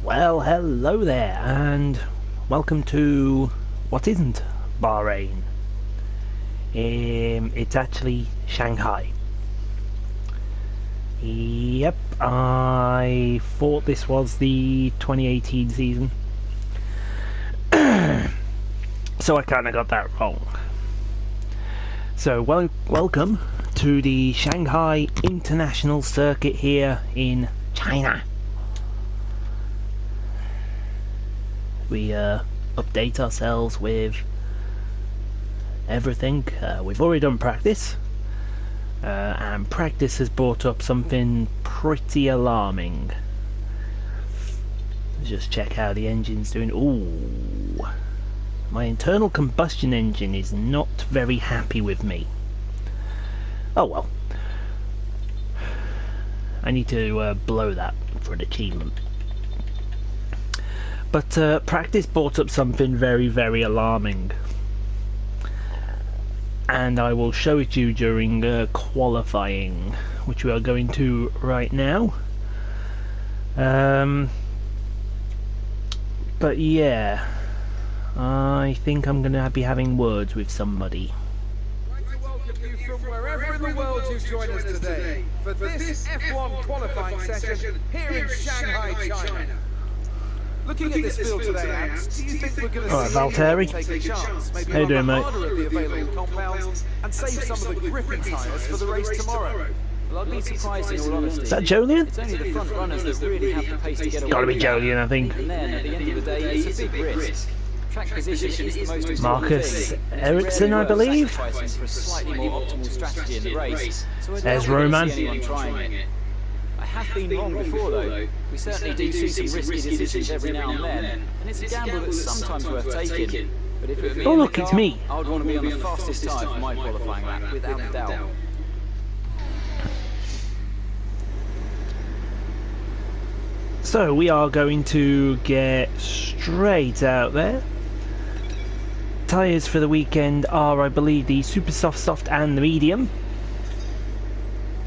Well, hello there, and welcome to what isn't Bahrain. It's actually Shanghai. Yep, I thought this was the 2018 season, so I kind of got that wrong. So, welcome to the Shanghai International Circuit here in China. We update ourselves with everything. We've already done practice, and practice has brought up something pretty alarming. Let's just check how the engine's doing. Ooh, my internal combustion engine is not very happy with me. Oh well, I need to blow that for an achievement. But practice brought up something very, very alarming, and I will show it to you during qualifying, which we are going to right now. But yeah, I think I'm going to be having words with somebody. I'd like to welcome you from wherever in the world you join us today for this F1 qualifying session here in Shanghai, China. Looking at this field today, Ants, do you think we're going to see Valtteri. take a chance, maybe How you doing, mate? harder of the available compounds and save some of the gripping tyres for the race tomorrow? Well, I'd be surprised in all honesty. Is that Jolien? It's only the front runners that really have the pace to get away. Gotta be Jolien, I think. And then, at the end of the day, it's a big risk. Track position is the most important Marcus thing. Ericsson, I believe. Sacrificing for a slightly more optimal strategy in the race. So I doubt There's we're gonna Roman. see anyone trying it. I have been wrong before though. We certainly do see some risky decisions every now and then, and it's a gamble that's sometimes worth taking. But if it were me Oh, in the look, it's car, me. I would want to be on the fastest tyre for my qualifying lap, without a doubt. So we are going to get straight out there. Tyres for the weekend are, I believe, the super soft, and the medium.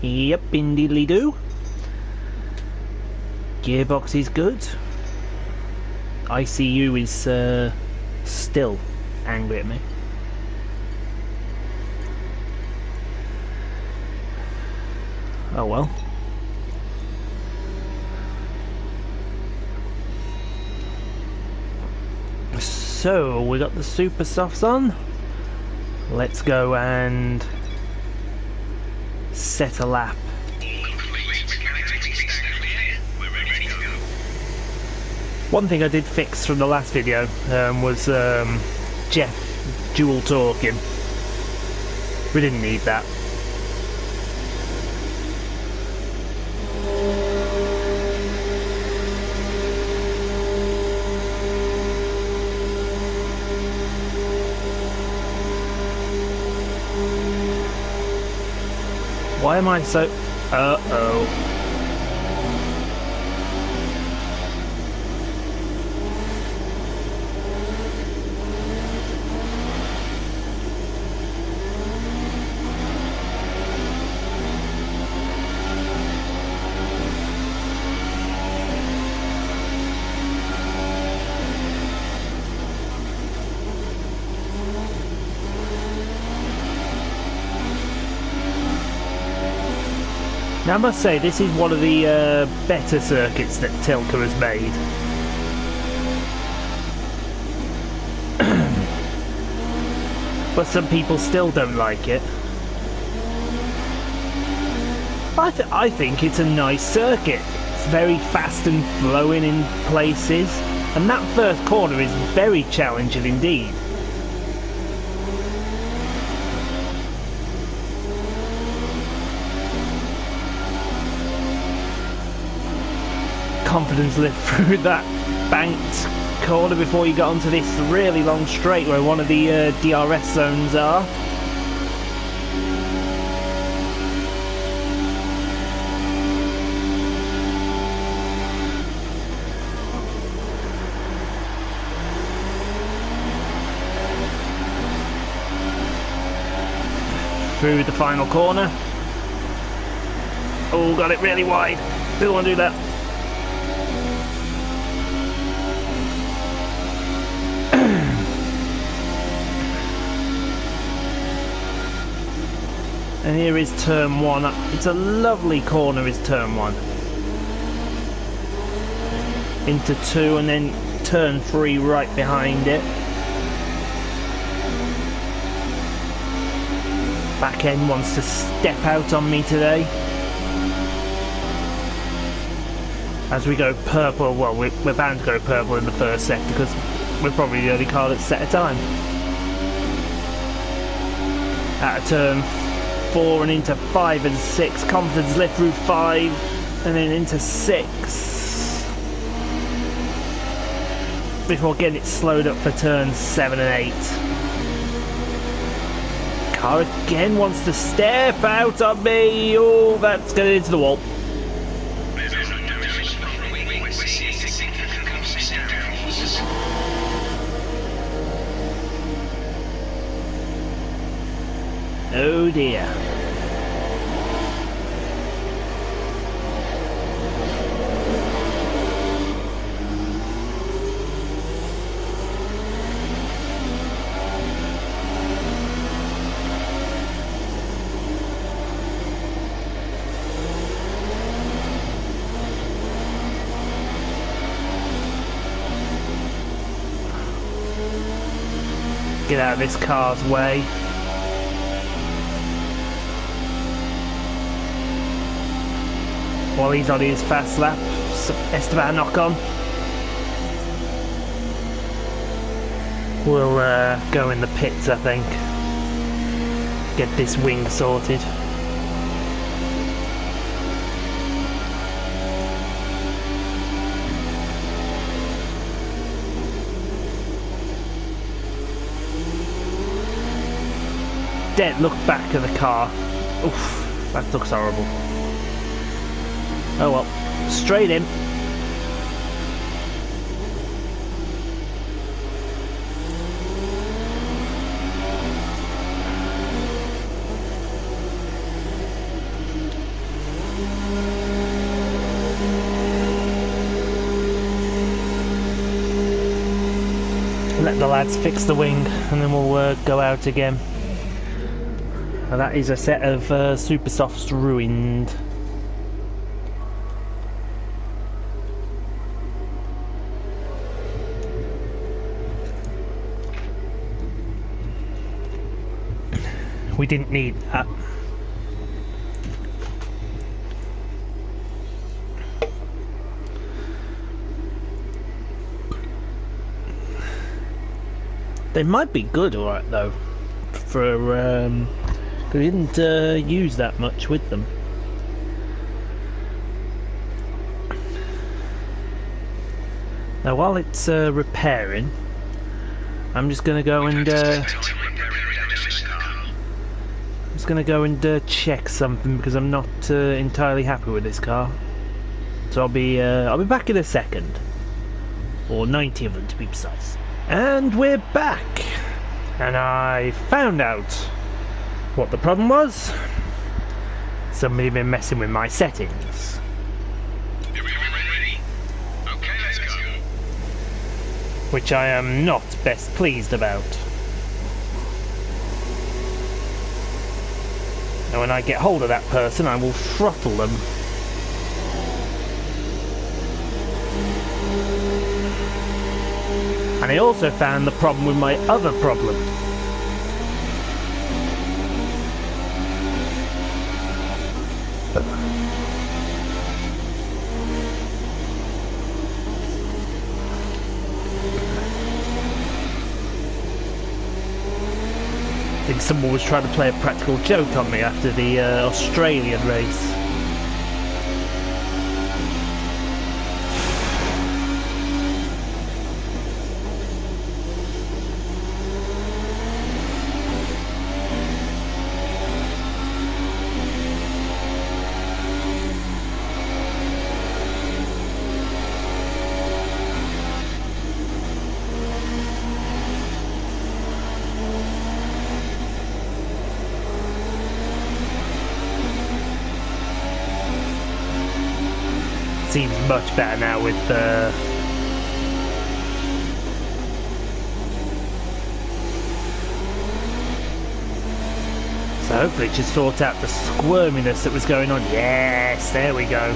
Yep, indeedly do. Gearbox is good. ICU is still angry at me. Oh well. So we got the super softs on. Let's go and set a lap. One thing I did fix from the last video was Jeff dual talking. We didn't need that. Why am I so... Uh-oh. Now I must say, this is one of the better circuits that Tilke has made. But some people still don't like it. I think it's a nice circuit. It's very fast and flowing in places, and that first corner is very challenging indeed. Confidence lift through that banked corner before you got onto this really long straight where one of the DRS zones are. through the final corner. Oh, got it really wide. Didn't want to do that. And here is turn 1. It's a lovely corner, is turn 1. Into 2 and then turn 3 right behind it. Back end wants to step out on me today. As we go purple, well, we're bound to go purple in the first sector because we're probably the only car that's set a time. Out of turn 4 and into 5 and 6. Confidence lift through 5 and then into 6. Before getting it slowed up for turns 7 and 8. Car again wants to step out on me. Oh, that's going into the wall. Oh dear. Get out of this car's way. While he's on his fast lap, Esteban knock on. We'll go in the pits, I think. Get this wing sorted. Dead look back at the car. Oof, that looks horrible. Oh well, straight in. Let the lads fix the wing and then we'll go out again. Now that is a set of super softs ruined. We didn't need that. They might be good, alright though. For we didn't use that much with them. Now while it's repairing, I'm just gonna go and check something because I'm not entirely happy with this car. So I'll be back in a second, or 90 of them to be precise. And we're back, and I found out what the problem was. Somebody been messing with my settings. Everyone ready? Okay, let's go. Which I am not best pleased about. And when I get hold of that person, I will throttle them. And I also found the problem with my other problem. I think someone was trying to play a practical joke on me after the Australian race. Seems much better now with So hopefully it just sort out the squirminess that was going on. Yes, there we go.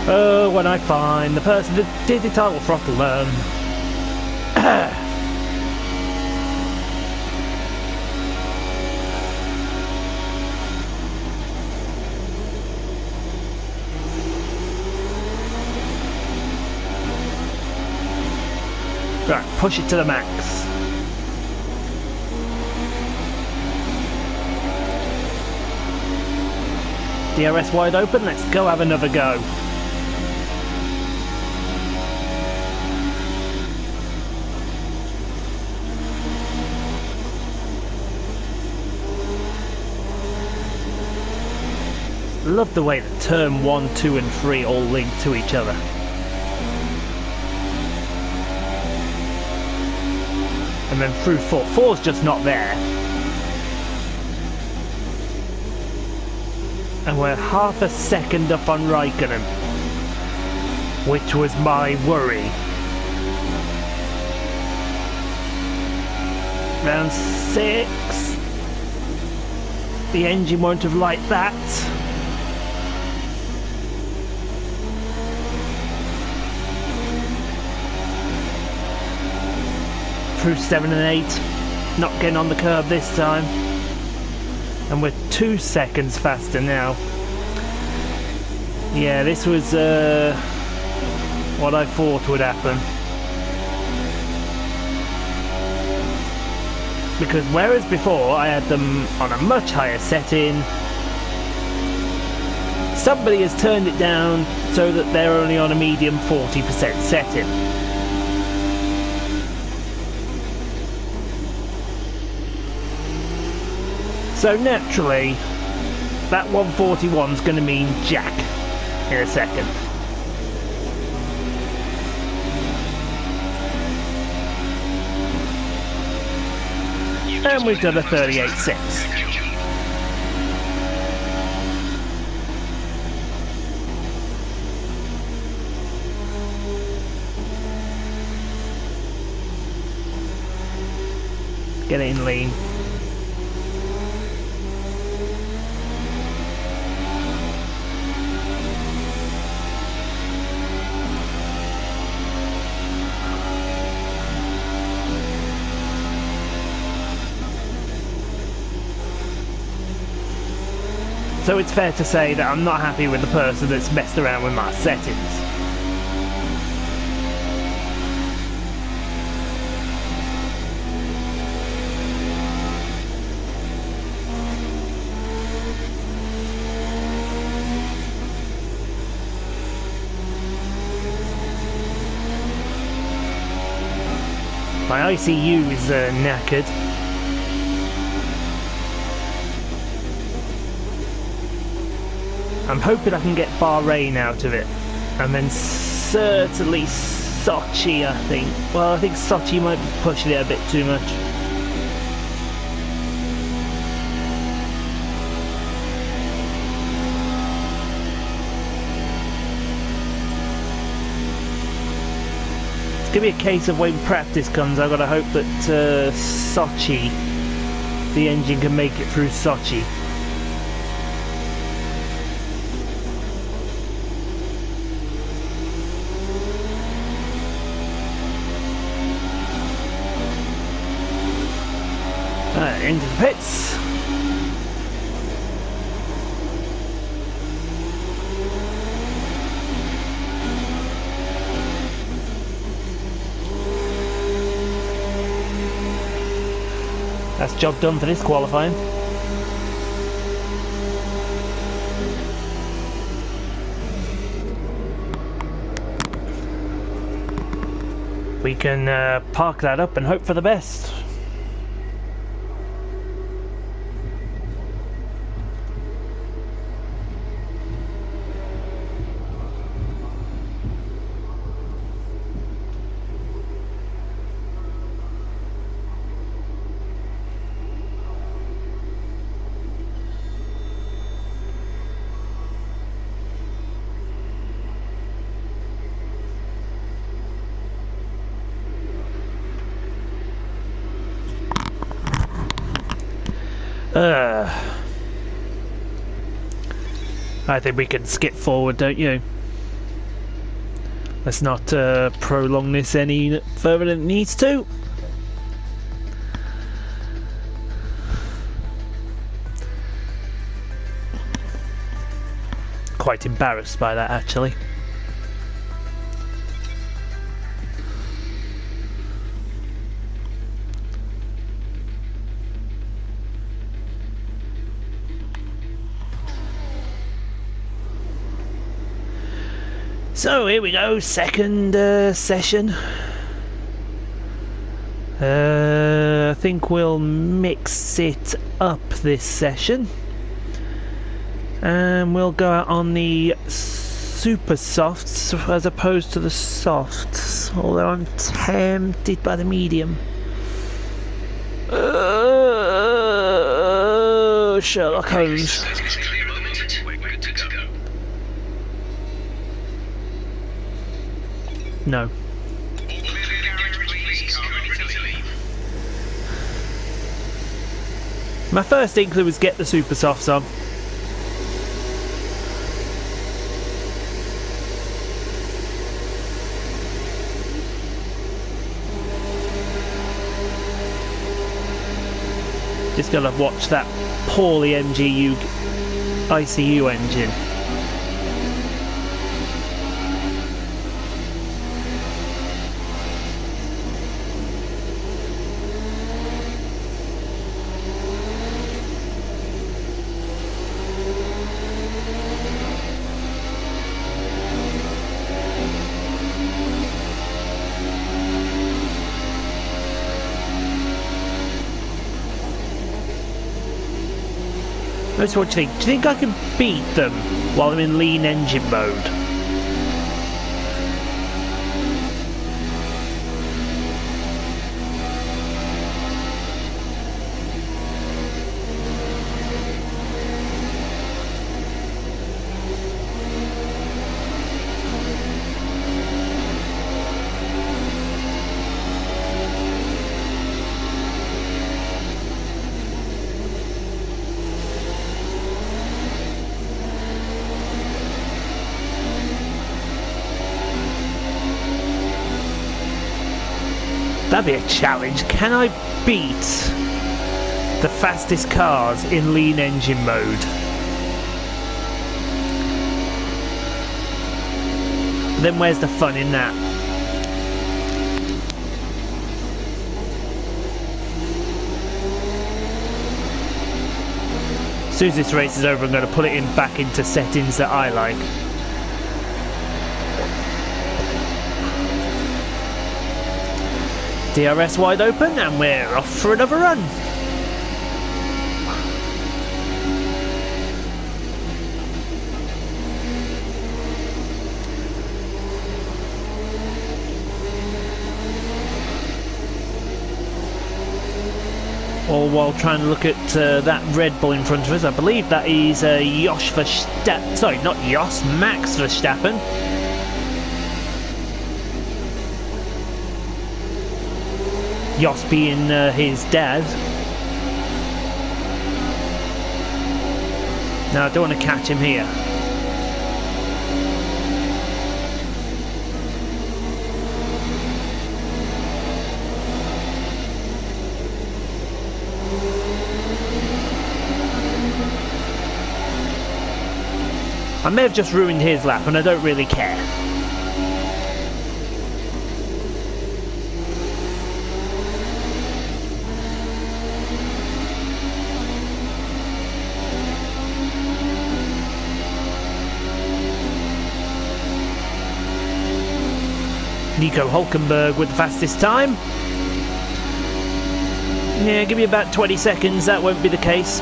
Oh, when I find the person that did it, I will throttle them. Right, push it to the max. DRS wide open, let's go have another go. Love the way that turn 1, 2 and 3 all link to each other. And then through 4. 4's just not there. And we're half a second up on Raikkonen, which was my worry. Round 6. The engine won't have liked that. Through 7 and 8, not getting on the curb this time, and we're 2 seconds faster now. Yeah, this was what I thought would happen, because whereas before I had them on a much higher setting, somebody has turned it down so that they're only on a medium 40% setting. So naturally, that 141's going to mean jack in a second. And we've done a 38.6. Get it in lean. So it's fair to say that I'm not happy with the person that's messed around with my settings. My ICU is knackered. I'm hoping I can get Bahrain out of it, and then certainly Sochi, I think. Well, I think Sochi might be pushing it a bit too much. It's going to be a case of when practice comes, I've got to hope that Sochi, the engine can make it through Sochi. Into the pits. That's job done for this qualifying. We can park that up and hope for the best. I think we can skip forward, don't you? Let's not prolong this any further than it needs to. Quite embarrassed by that, actually. So here we go, second session. I think we'll mix it up this session. And we'll go out on the super softs as opposed to the softs, although I'm tempted by the medium. Sherlock Holmes. No. My first inkling was get the super softs on. Just gotta watch that poorly MGU ICU engine. That's what you think. Do you think I can beat them while I'm in lean engine mode? That'd be a challenge. Can I beat the fastest cars in lean engine mode? Then where's the fun in that? As soon as this race is over, I'm going to put it back into settings that I like. DRS wide open, and we're off for another run. All while trying to look at that Red Bull in front of us. I believe that is Josh Verstappen. Sorry, not Jos, Max Verstappen. Jos being his dad. No, I don't want to catch him here. I may have just ruined his lap and I don't really care. Nico Hulkenberg with the fastest time. Yeah, give me about 20 seconds, that won't be the case.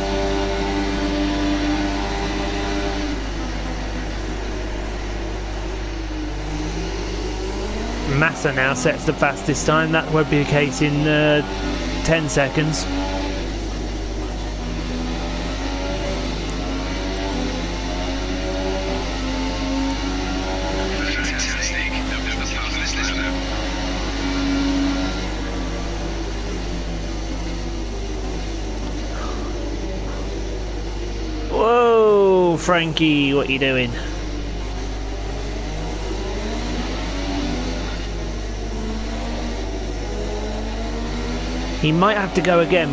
Massa now sets the fastest time, that won't be the case in 10 seconds. Oh, Frankie, what are you doing? He might have to go again.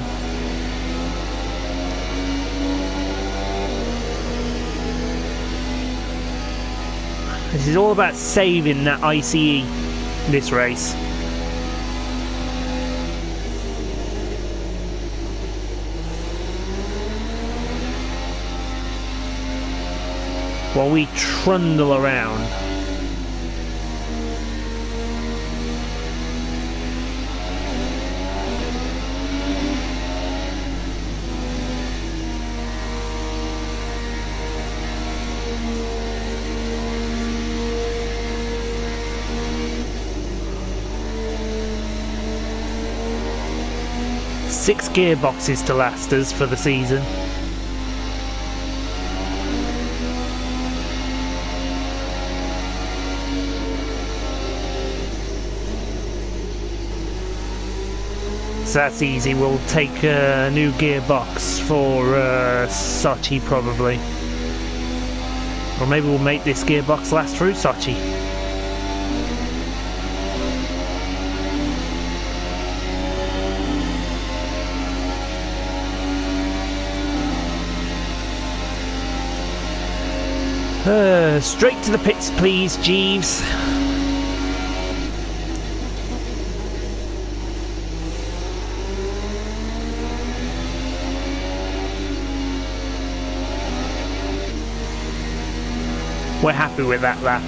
This is all about saving that ICE, this race. While we trundle around. Six gearboxes to last us for the season. So that's easy. We'll take a new gearbox for Sochi probably. Or maybe we'll make this gearbox last through Sochi. Straight to the pits, please, Jeeves. We're happy with that lap.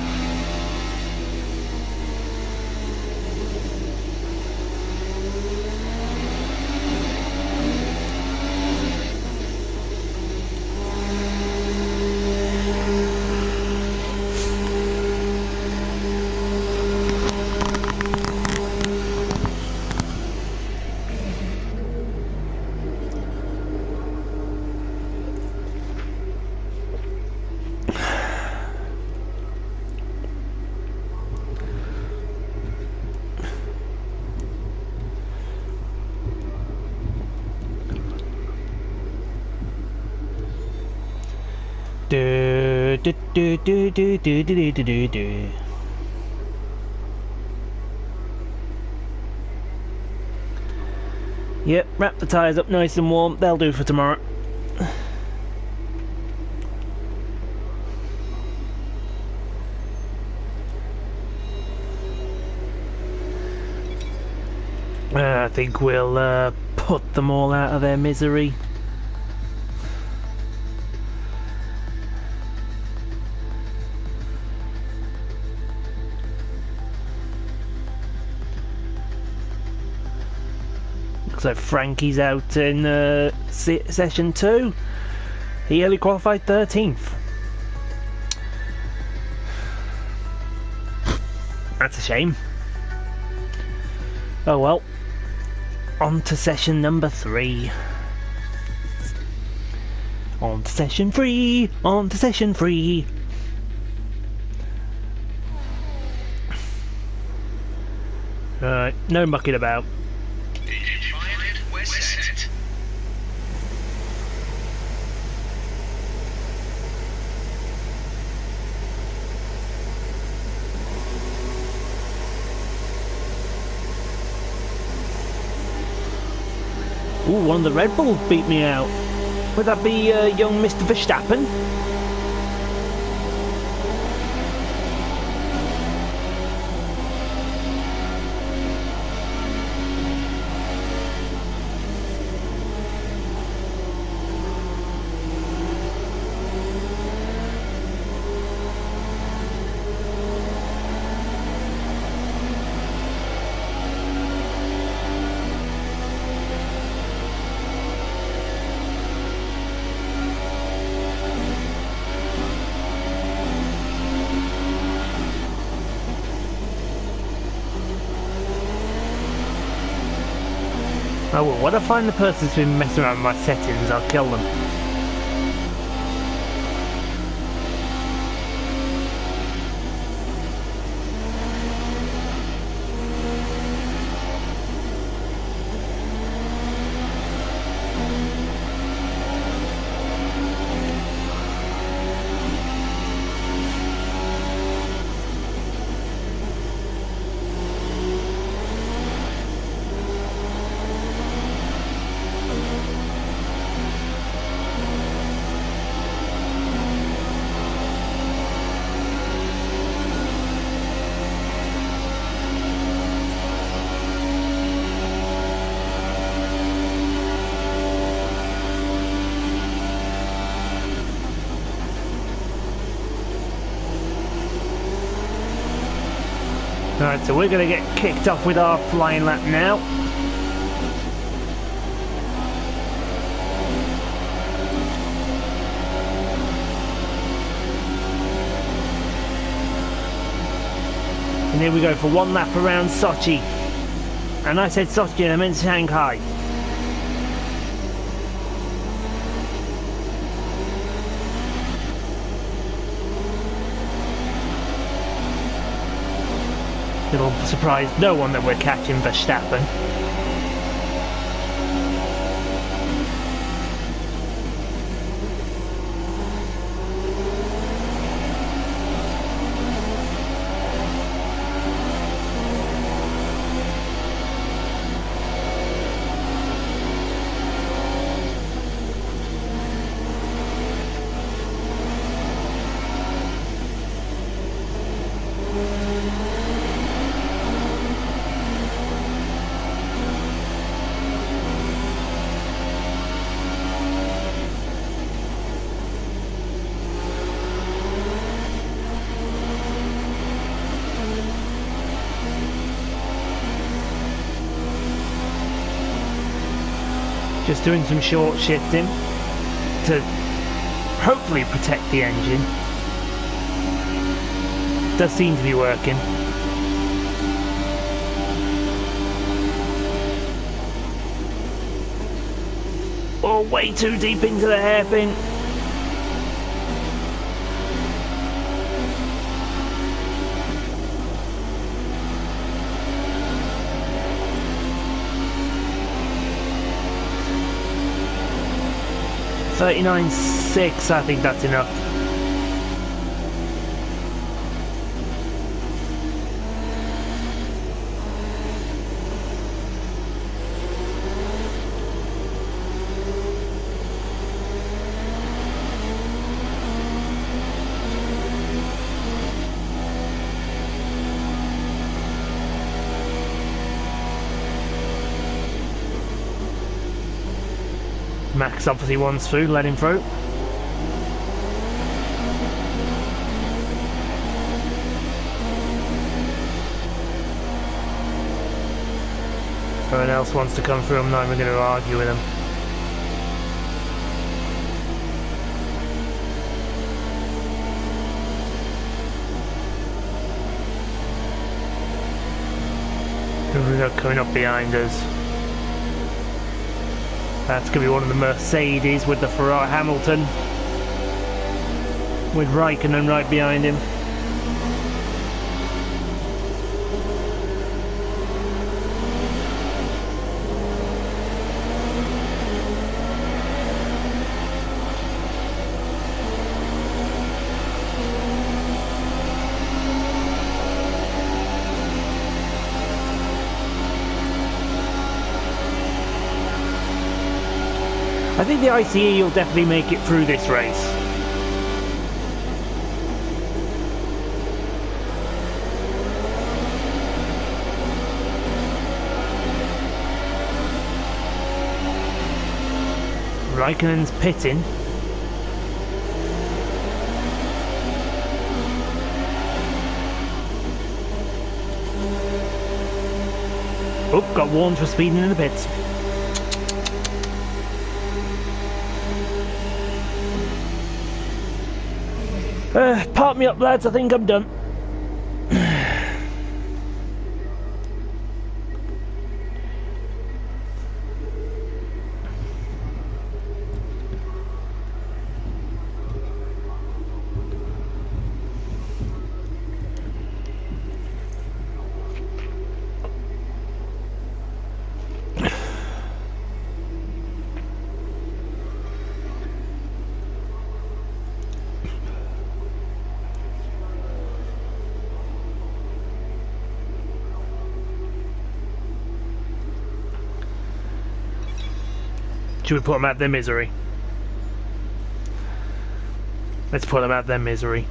Do, do, do, do, do, do, do, do, do, do. Yep, wrap the tyres up nice and warm, they'll do for tomorrow. I think we'll put them all out of their misery. So Frankie's out in session 2. He only qualified 13th. That's a shame. Oh well. On to session number 3. On to session 3. On to session 3. Alright, no mucking about. Ooh, one of the Red Bulls beat me out. Would that be young Mr. Verstappen? Oh well, when I find the person who's been messing around with my settings, I'll kill them. Alright, so we're going to get kicked off with our flying lap now. And here we go for one lap around Sochi. And I said Sochi and I meant Shanghai. It'll surprise no one that we're catching Verstappen. Just doing some short shifting to hopefully protect the engine. Does seem to be working. Oh, way too deep into the hairpin. .39.6, I think that's enough. Max obviously wants through, let him through. Everyone else wants to come through, I'm not even going to argue with him. Who's got coming up behind us? That's going to be one of the Mercedes with the Ferrari Hamilton. With Raikkonen right behind him. I think the ICE will definitely make it through this race. Raikkonen's pitting. Oh, got warned for speeding in the pits. Park me up, lads, I think I'm done. Should we put them out their misery? Let's put them out their misery.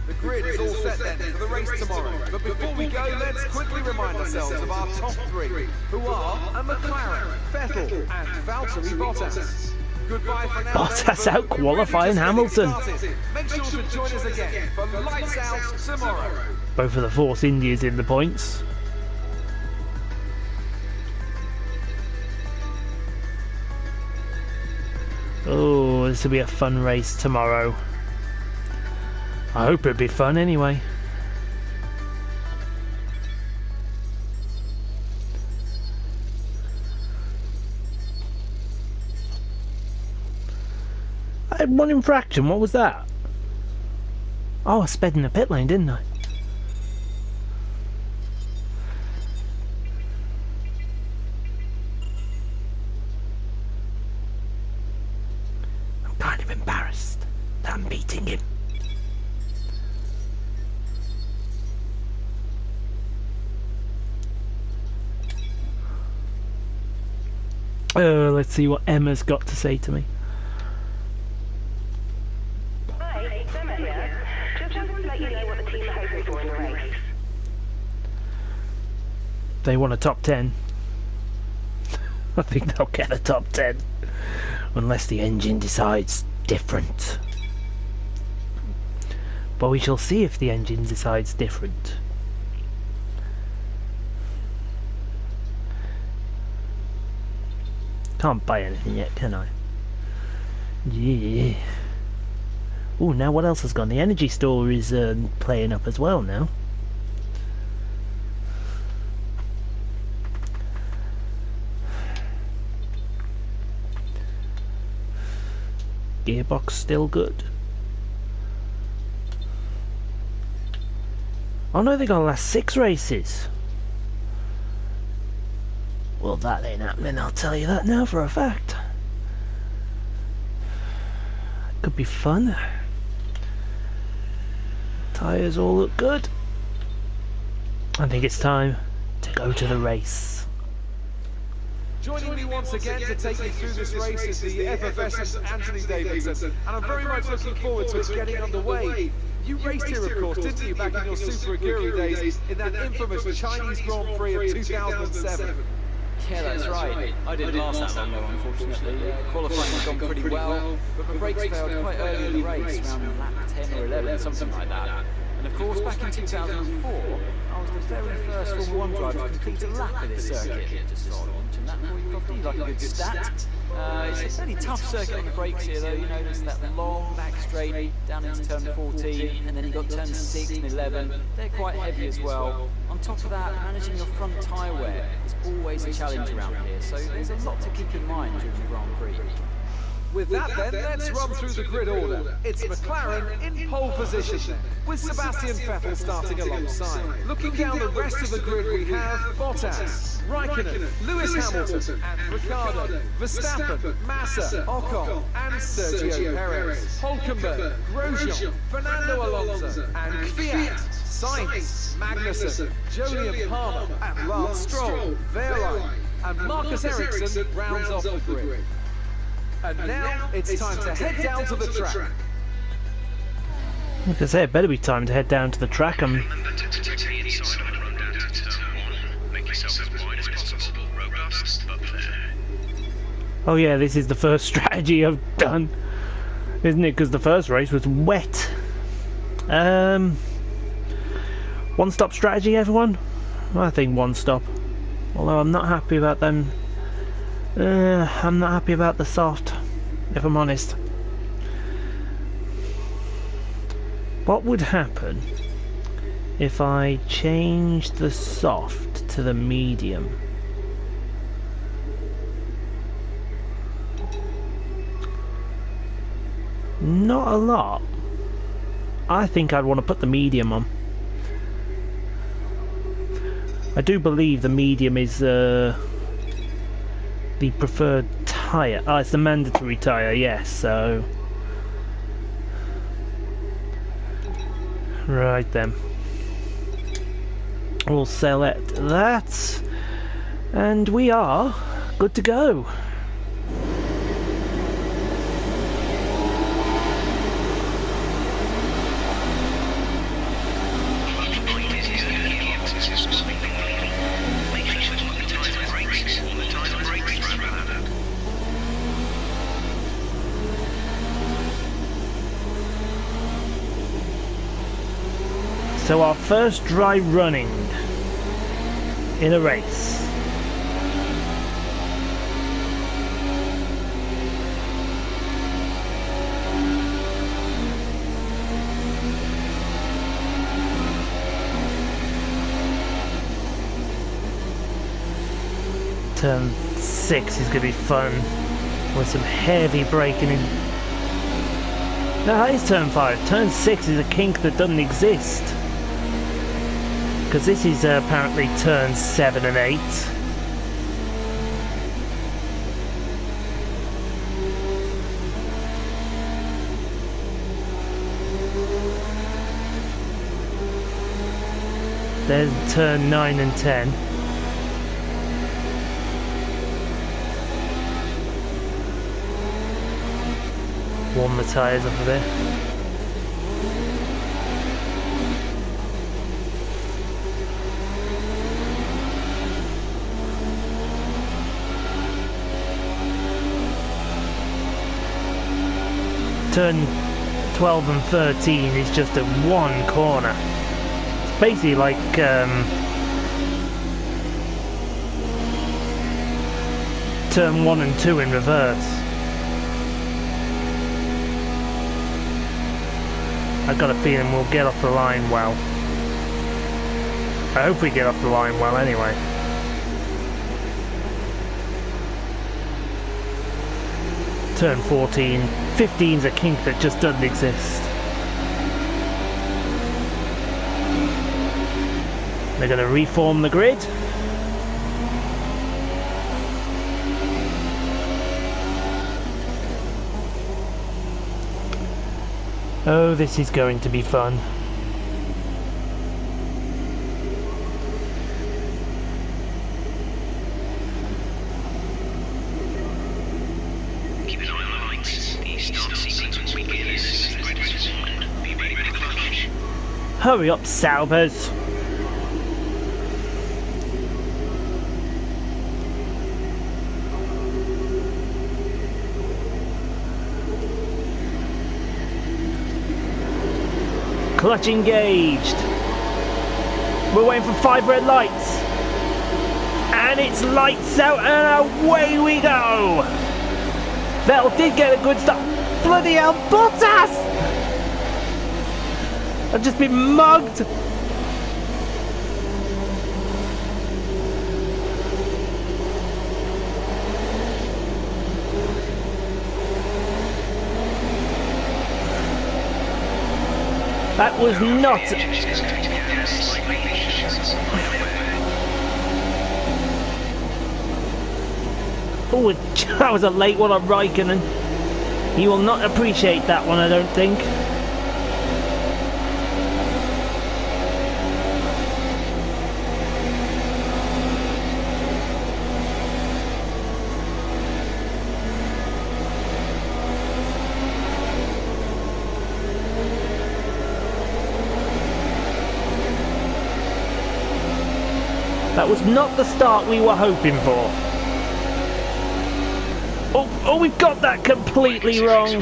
The grid is all all set then for the race tomorrow. But before we go, let's quickly remind ourselves of our top three, who are a McLaren, Vettel and Valtteri Bottas. Goodbye for now. Bottas out qualifying Hamilton. Make sure to join us again for Lights Out tomorrow. Both of the Force Indias in the points. Oh, this will be a fun race tomorrow. I hope it'll be fun anyway. I had one infraction, what was that? Oh, I sped in the pit lane, didn't I? I'm kind of embarrassed that I'm beating him. Let's see what Emma's got to say to me. Hi, Emma here. Just wanted to let you know what the team are hoping for in the race. They want a top 10. I think they'll get a top 10. Unless the engine decides different. But we shall see if the engine decides different. Can't buy anything yet, can I? Yeah. Oh, now what else has gone? The energy store is playing up as well now. Gearbox still good. Oh no, they got to last 6 races. Well, that ain't happening, I'll tell you that now for a fact. Could be fun. Tyres all look good. I think it's time to go to the race. Joining me once again to take you through this race is the effervescent Anthony Davidson, and I'm very much looking forward to it getting underway. You raced here, of course, didn't you, back in your Super Aguri days in that infamous Chinese Grand Prix of 2007? Yeah, that's right. I didn't last that long, though, unfortunately. Qualifying had gone pretty well, but my brakes failed quite early in the race, around lap 10 or 11, something like that. And of course, back in 2004, I was the very first Formula 1 driver to complete a lap of this circuit. Just thought I'd mention that for you, Crofty, like a good stat. It's a fairly tough circuit on the brakes here, though. You know, there's that long back straight down into turn 14, and then you've got turn 6 and 11. They're quite heavy as well. On top of that, managing your front tyre wear is always a challenge around here, so there's a lot to keep in mind during the Grand Prix. With that then, let's run through the grid order. It's McLaren in pole position then, with Sebastian Vettel starting alongside. Looking down the rest of the grid, we have Bottas, Raikkonen, Lewis Hamilton, and Ricciardo, Verstappen, Massa, Ocon, and Sergio Perez, Hulkenberg, Grosjean, Fernando Alonso, and Kvyat, Sainz, Magnussen, Jolyon Palmer, and Lance Stroll, Wehrlein, and Marcus Ericsson rounds off the grid. And now it's time to head down to the track. Like I say, it better be time to head down to the track. Remember to take the inside and run down to turn 1. Make yourself as wide as possible. Robust, but fair. Oh yeah, this is the first strategy I've done, isn't it? Because the first race was wet. One stop strategy, everyone? I think one stop. Although I'm not happy about them. I'm not happy about the soft, if I'm honest. What would happen if I changed the soft to the medium? Not a lot. I think I'd want to put the medium on. I do believe the medium is the preferred tyre. Oh, it's the mandatory tyre, yes, so... Right then. We'll select that. And we are good to go. So our first dry running in a race. Turn 6 is going to be fun with some heavy braking in. No, that is turn 5. Turn 6 is a kink that doesn't exist. Because this is apparently turn 7 and 8. There's turn 9 and 10. Warm the tyres up a bit. Turn 12 and 13 is just a one corner. It's basically like turn 1 and 2 in reverse. I've got a feeling we'll get off the line well. I hope we get off the line well anyway. Turn 14. 15's a kink that just doesn't exist. They're going to reform the grid. Oh, this is going to be fun. Keep an eye on the lights. The start sequence will begin as soon as the grid is formed. Be ready to clutch. Hurry up, Saubers! Clutch engaged. We're waiting for 5 red lights. And it's lights out and away we go. Vettel did get a good start. Bloody hell, Bottas! I've just been mugged. That was not... Oh, that was a late one on Raikkonen. He will not appreciate that one, I don't think. That was not the start we were hoping for. Oh, we've got that completely wrong.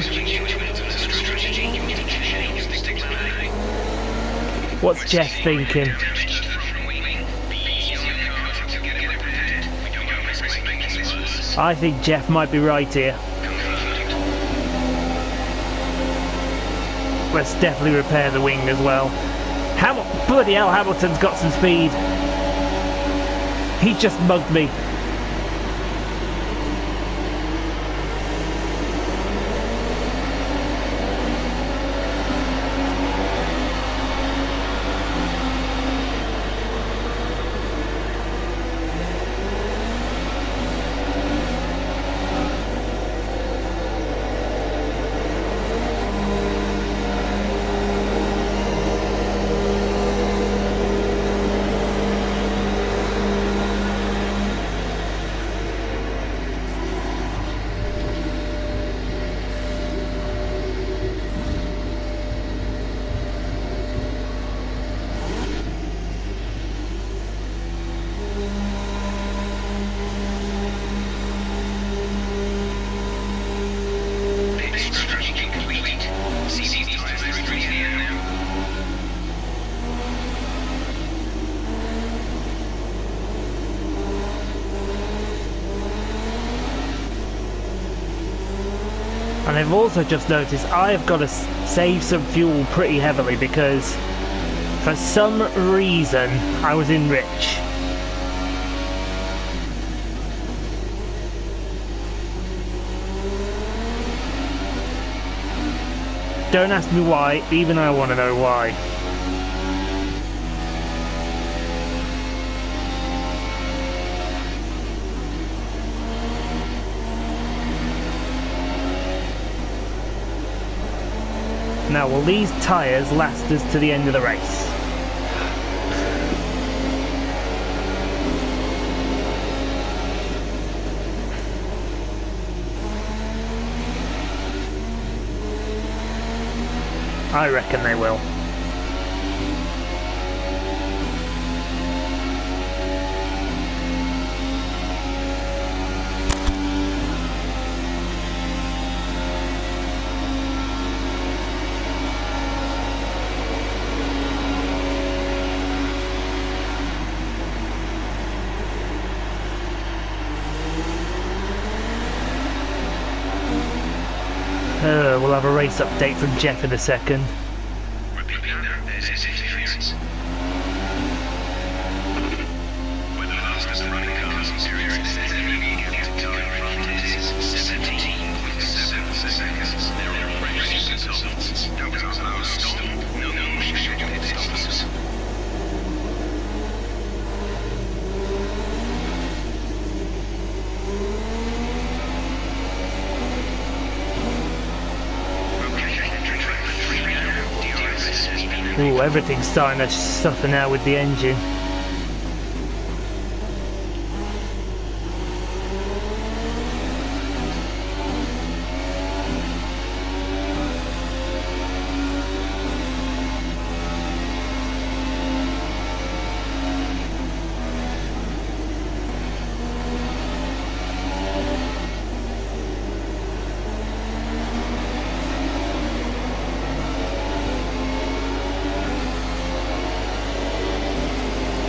What's Jeff thinking? I think Jeff might be right here. Let's definitely repair the wing as well. Bloody hell, Hamilton's got some speed. He just mugged me. And I've also just noticed I've got to save some fuel pretty heavily because for some reason I was in rich. Don't ask me why, even I want to know why. Now, will these tyres last us to the end of the race? I reckon they will. We'll have a race update from Jeff in a second. Repeat that, there's interference. With the last of the running cars in series, there's an immediate time front is 17.7 seconds. They're all racing consultants. No cars allowed to stop, no scheduled pit stops. Ooh, everything's starting to suffer now with the engine.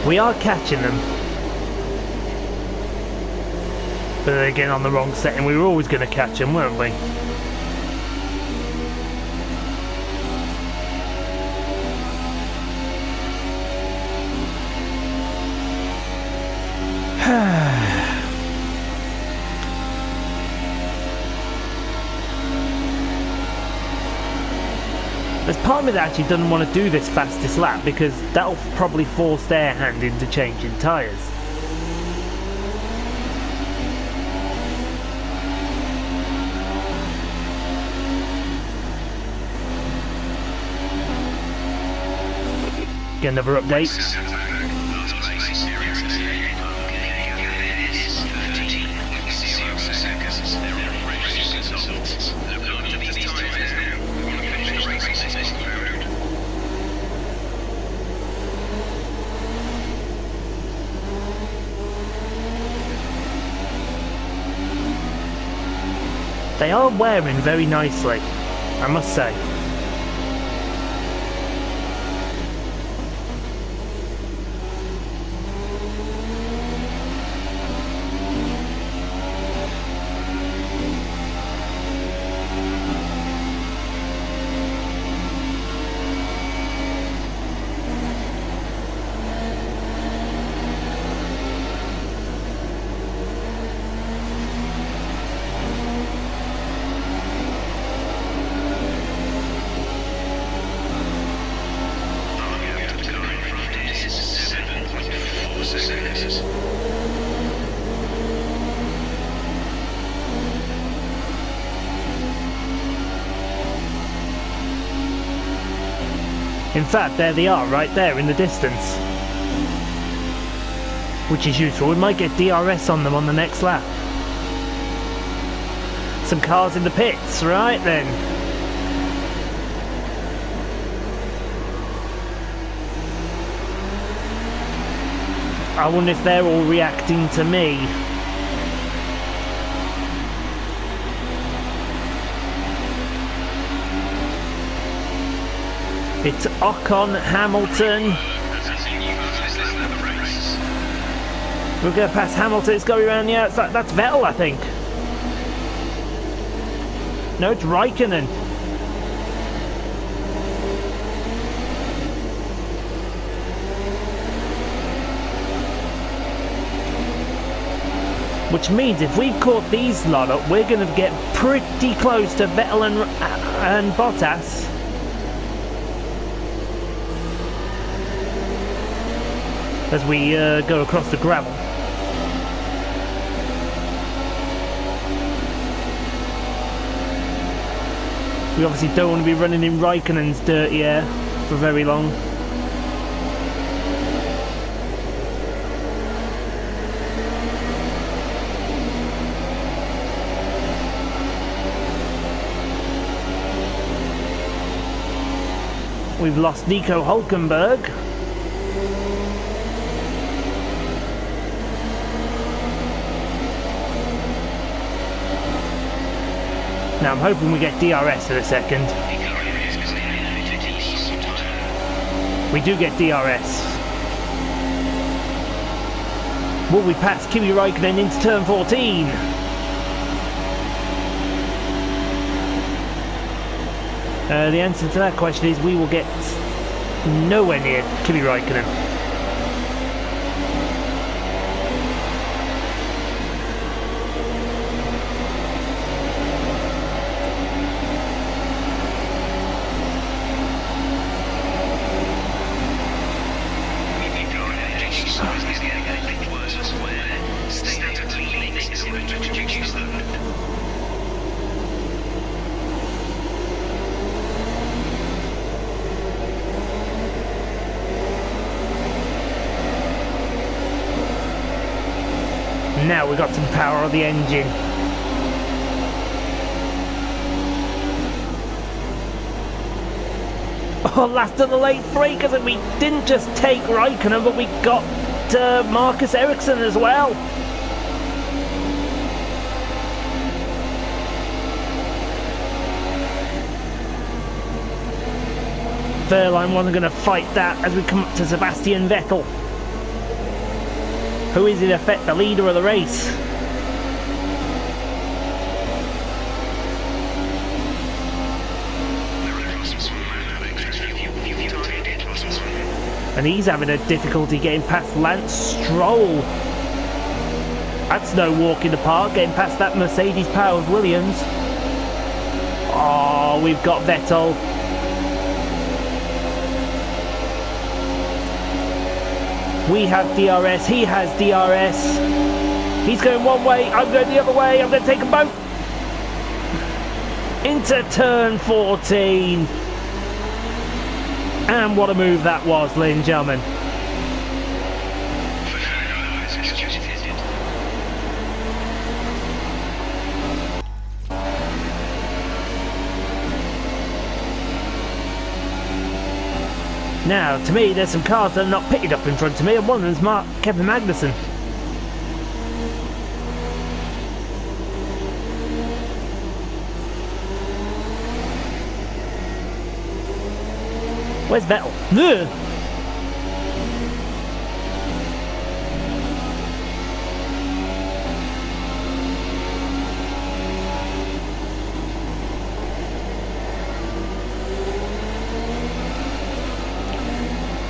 We are catching them. But they're getting on the wrong setting. We were always going to catch them, weren't we? There's part of me that actually doesn't want to do this fastest lap because that'll probably force their hand into changing tyres. Get another update. They are wearing very nicely, I must say. In fact, there they are, right there in the distance. Which is useful. We might get DRS on them on the next lap. Some cars in the pits, right then. I wonder if they're all reacting to me. It's Ocon, Hamilton. We're going to pass Hamilton. It's going around the outside. That's Vettel, I think. No, it's Raikkonen. Which means if we caught these lot up, we're going to get pretty close to Vettel and Bottas. As we go across the gravel. We obviously don't want to be running in Raikkonen's dirty air for very long. We've lost Nico Hulkenberg. Now I'm hoping we get DRS in a second. We do get DRS. Will we pass Kimi Raikkonen into turn 14? The answer to that question is we will get nowhere near Kimi Raikkonen. Now we've got some power on the engine. Oh, last of the late breakers, and we didn't just take Raikkonen, but we got Marcus Ericsson as well. Wehrlein wasn't going to fight that as we come up to Sebastian Vettel, who is in effect the leader of the race. And he's having a difficulty getting past Lance Stroll. That's no walk in the park, getting past that Mercedes-powered Williams. Oh, we've got Vettel. We have DRS, he has DRS. He's going one way, I'm going the other way, I'm going to take them both. Into turn 14. And what a move that was, ladies and gentlemen. Now, to me, there's some cars that are not pitted up in front of me, and one of them's Kevin Magnussen. Where's Vettel? Ugh.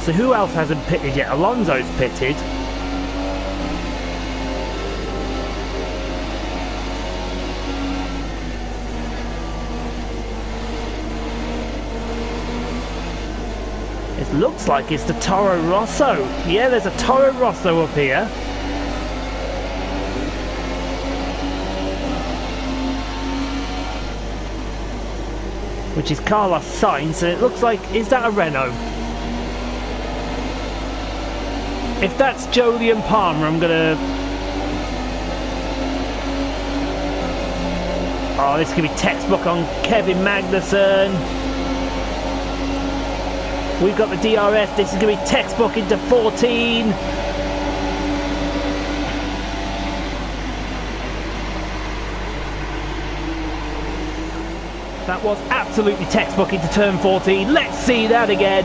So who else hasn't pitted yet? Alonso's pitted. It looks like it's the Toro Rosso. Yeah, there's a Toro Rosso up here. Which is Carlos Sainz, so it looks like, is that a Renault? If that's Jolyon Palmer, I'm gonna... Oh, this could be textbook on Kevin Magnussen. We've got the DRS, this is gonna be textbook into 14. That was absolutely textbook into turn 14. Let's see that again.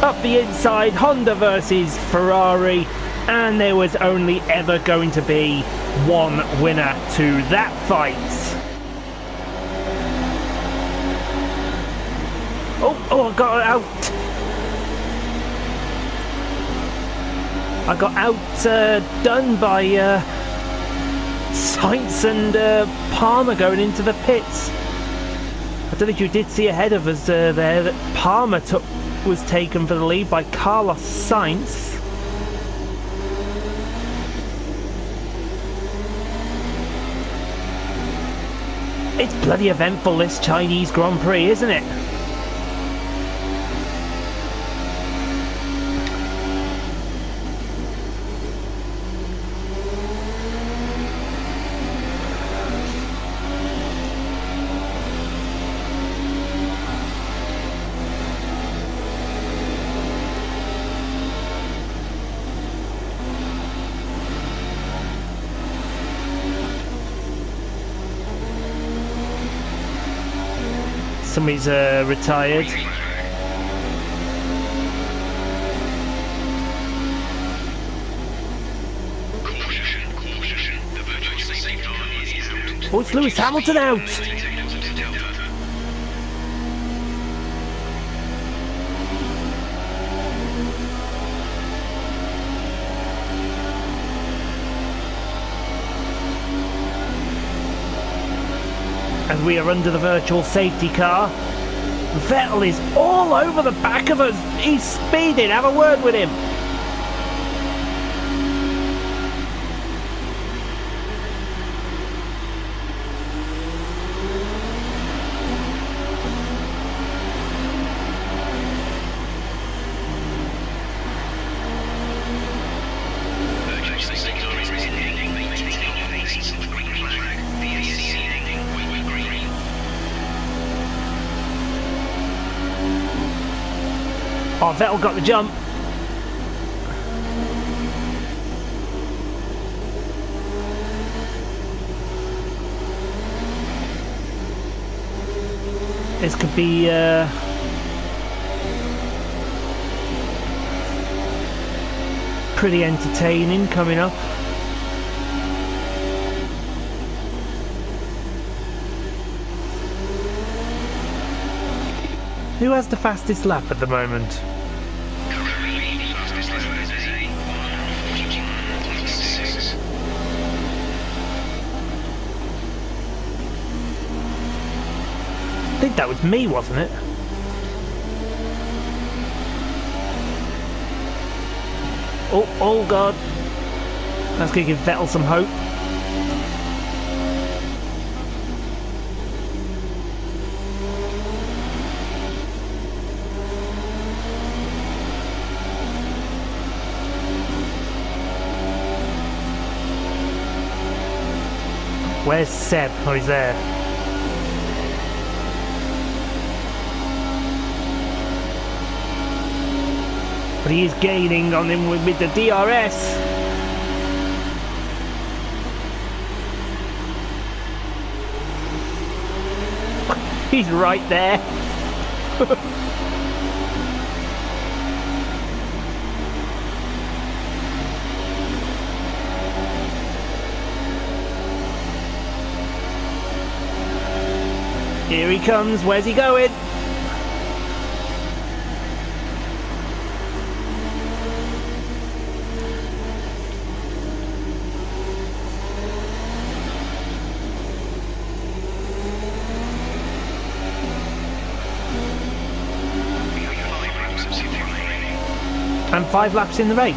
Up the inside, Honda versus Ferrari, and there was only ever going to be one winner to that fight. Oh, I got out. I got outdone by Sainz and Palmer going into the pits. I don't know if you did see ahead of us there that Palmer was taken for the lead by Carlos Sainz. It's bloody eventful, this Chinese Grand Prix, isn't it? Somebody's retired. Oh, it's Lewis Hamilton out! As we are under the virtual safety car, Vettel is all over the back of us. He's speeding. Have a word with him. Oh, Vettel got the jump. This could be pretty entertaining coming up. Who has the fastest lap at the moment? I think that was me, wasn't it? Oh God. That's going to give Vettel some hope. Where's Seb? Oh, he's there. But he is gaining on him with the DRS. He's right there. Here he comes. Where's he going? And 5 laps in the race.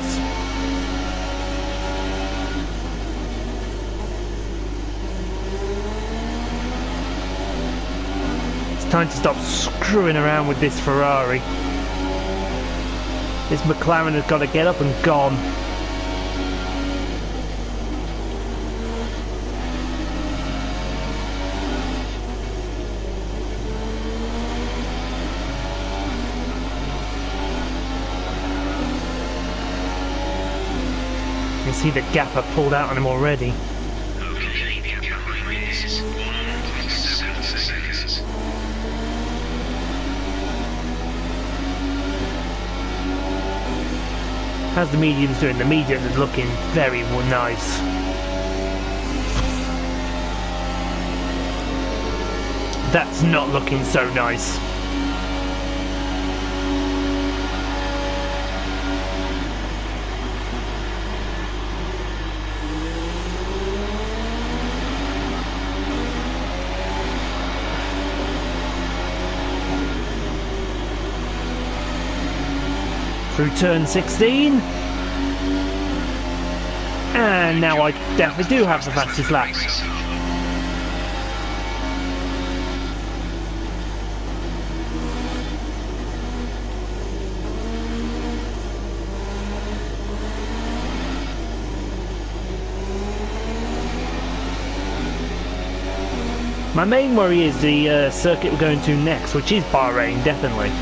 It's time to stop screwing around with this Ferrari. This McLaren has got to get up and gone. You see the gapper pulled out on him already. Okay, the time is 1.7 seconds. How's the mediums doing? The mediums is looking very nice. That's not looking so nice. through turn 16. And now I definitely do have the fastest lap. My main worry is the circuit we're going to next, which is Bahrain, definitely.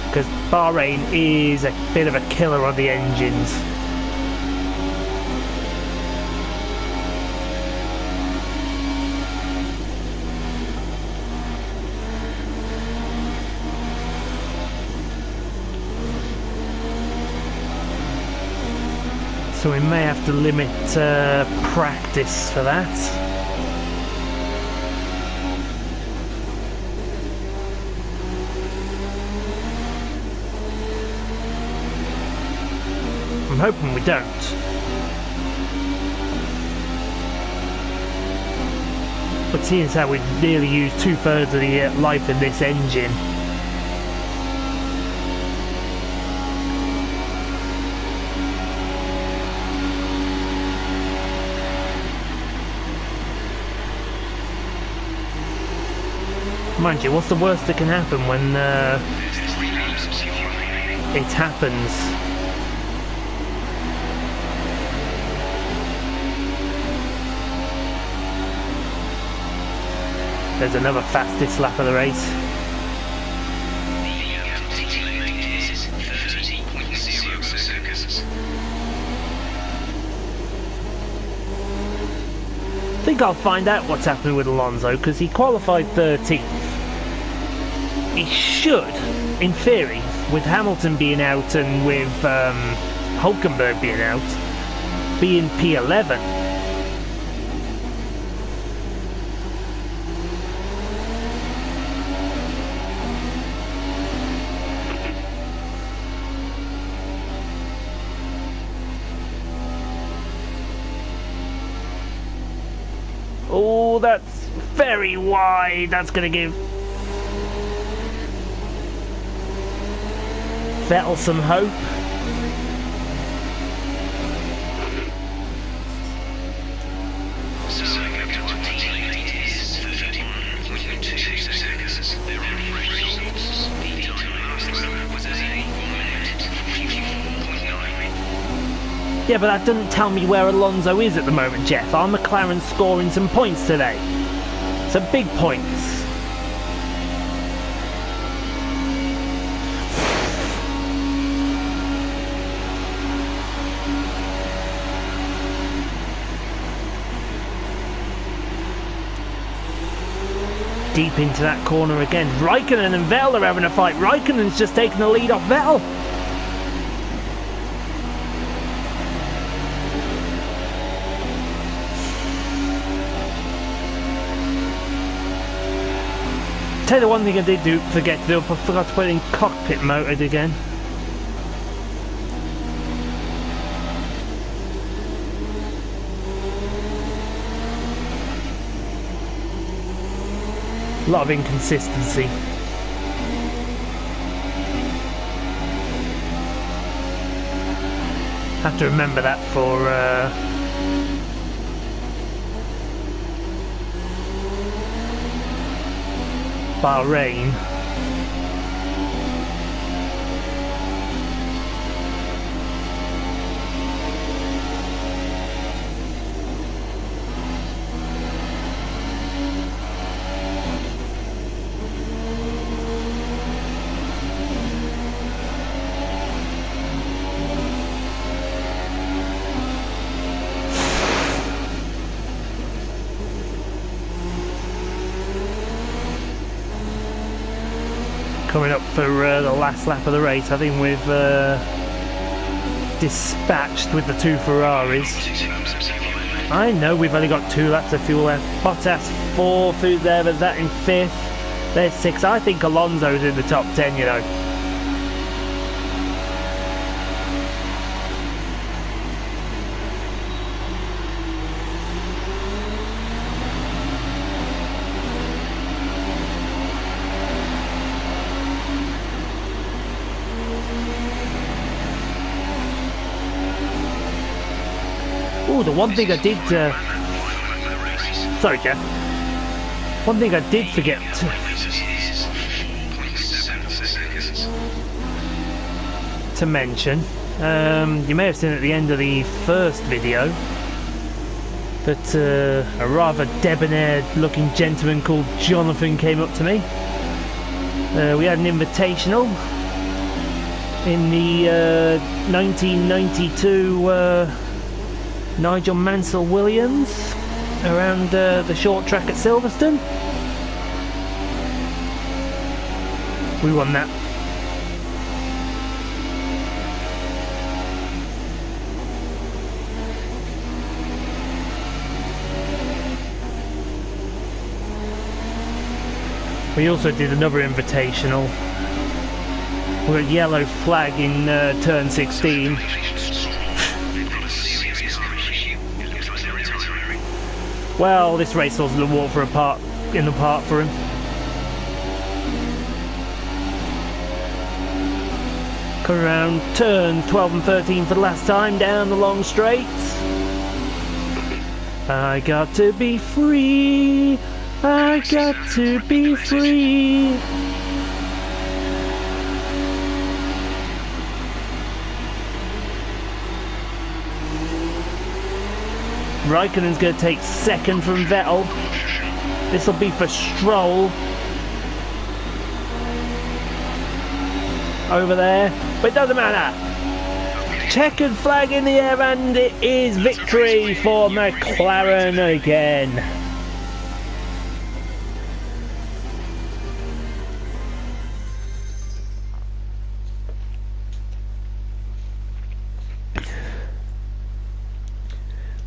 Because Bahrain is a bit of a killer on the engines. So we may have to limit practice for that. I'm hoping we don't. But seeing as how we've nearly used 2/3 of the life in this engine, mind you, what's the worst that can happen when it happens? There's another fastest lap of the race. I think I'll find out what's happening with Alonso, because he qualified 13th. He should, in theory, with Hamilton being out and with Hulkenberg being out, be in P11. Oh, that's very wide. That's going to give Vettel some hope. Yeah, but that doesn't tell me where Alonso is at the moment, Jeff. Our McLaren's scoring some points today. Some big points. Deep into that corner again. Raikkonen and Vettel are having a fight. Raikkonen's just taken the lead off Vettel. Tell you the one thing I did forget to do, I forgot to put it in cockpit mode again. A lot of inconsistency. Have to remember that for Bahrain. Coming up for the last lap of the race. I think we've dispatched with the two Ferraris. I know we've only got 2 laps of fuel left. Bottas 4th, who's there, but that in 5th. There's 6. I think Alonso's in the top 10, you know. Oh, the one thing I did... sorry, Jeff. One thing I did forget to mention, you may have seen at the end of the first video that a rather debonair looking gentleman called Jonathan came up to me. We had an invitational in the 1992 Nigel Mansell Williams around the short track at Silverstone. We won that. We also did another invitational. We got a yellow flag in turn 16. Well, this race was the walk for a part in the park for him. Coming around turn 12 and 13 for the last time down the long straights. I got to be free. I got to be free. Raikkonen's going to take second from Vettel. This will be for Stroll. Over there. But it doesn't matter. Checkered flag in the air and it is victory for McLaren again.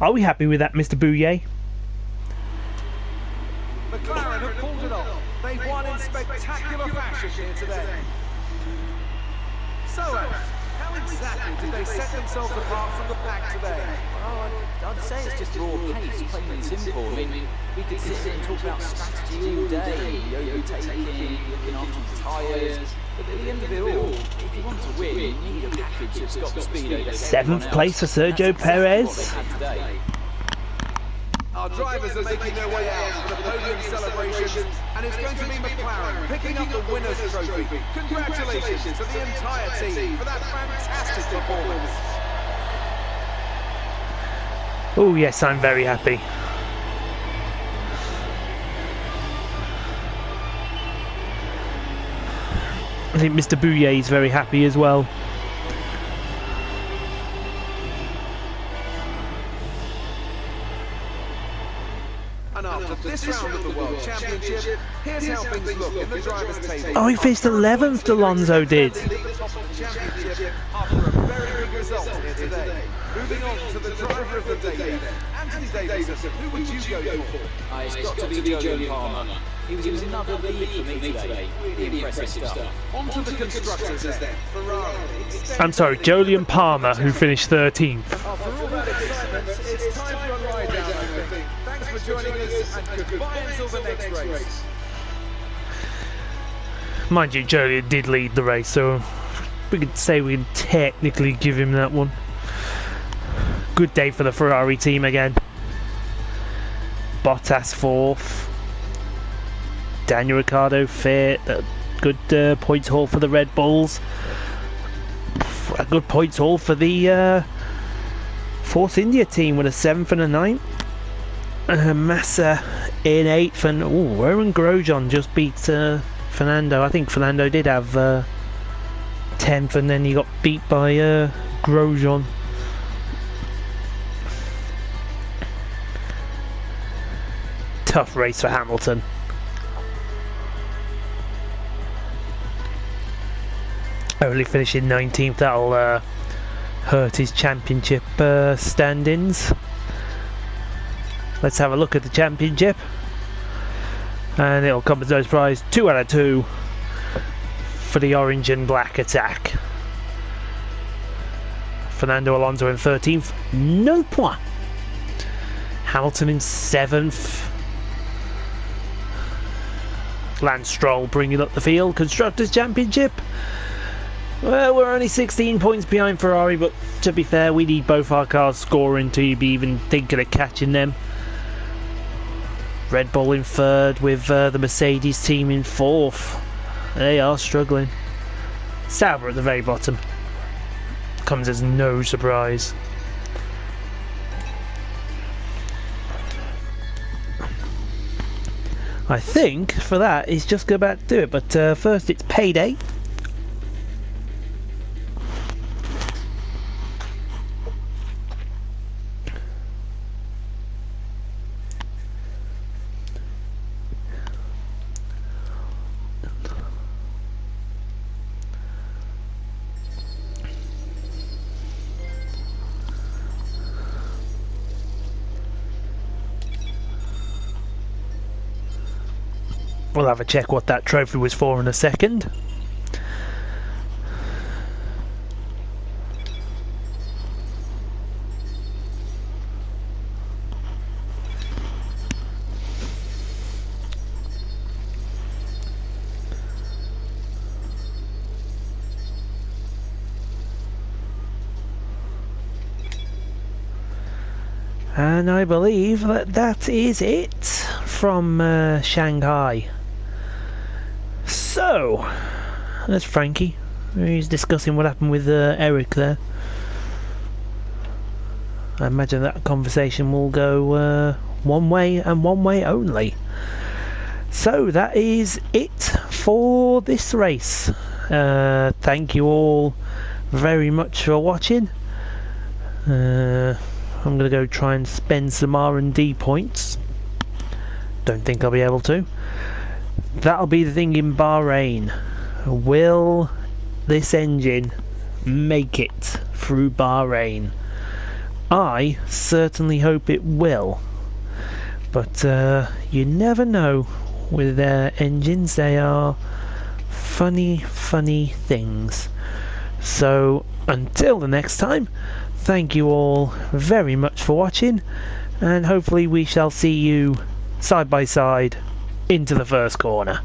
Are we happy with that, Mr. Bouillet? McLaren have pulled it off. They've won in spectacular fashion here today. So, how exactly did they set themselves apart from the pack today? Well, I'd say it's just raw pace, plain and simple. I mean, we could sit here and talk about strategy all day, overtaking, looking after your tyres. But at the end of it all, if you want to win, you need a package that's got the speed over 7th place for Sergio Perez. Our drivers are making their way out for the podium celebrations, and it's going to be McLaren picking up the winner's trophy. Congratulations to the entire team for that fantastic performance. Oh yes, I'm very happy. I think Mr. Bouillet is very happy as well. And after this round of the World Championship, here's how things look in the drivers' table. Oh, he finished 11th, Alonso did. Championship after a very big result here today. Moving on to the driver of the day, Anthony Davis. Who would you go for? It's got to be Julian Palmer. He was in another league for me today. Really impressive stuff. On to the constructors then. Ferrari. I'm sorry, Julian Palmer, who finished 13th. After all that excitement, it's time for a ride down, I think. Thanks for joining us, and goodbye until the next race. Mind you, Julian did lead the race, so we could say we could technically give him that one. Good day for the Ferrari team again. Bottas 4th. Daniel Ricciardo 5th. Good points haul for the Red Bulls. A good points haul for the Force India team with a 7th and a 9th. Massa in 8th, and Roman Grosjean just beat Fernando. I think Fernando did have 10th, and then he got beat by Grosjean. Tough race for Hamilton. Only finishing 19th, that'll hurt his championship standings. Let's have a look at the championship. And it'll come as no surprise, 2 out of 2 for the orange and black attack. Fernando Alonso in 13th, no point. Hamilton in 7th. Lance Stroll bringing up the field. Constructors' Championship. Well, we're only 16 points behind Ferrari, but to be fair, we need both our cars scoring to be even thinking of catching them. Red Bull in third with the Mercedes team in fourth. They are struggling. Sauber at the very bottom. Comes as no surprise. I think for that he's just go back to do it, but first it's payday. We'll have a check what that trophy was for in a second. And I believe that that is it from Shanghai. So, there's Frankie. He's discussing what happened with Eric there. I imagine that conversation will go one way and one way only. So that is it for this race. Thank you all very much for watching. I'm going to go try and spend some R&D points. Don't think I'll be able to. That'll be the thing in Bahrain. Will this engine make it through Bahrain? I certainly hope it will. But you never know with their engines. They are funny things. So until the next time, thank you all very much for watching, and hopefully we shall see you side by side into the first corner.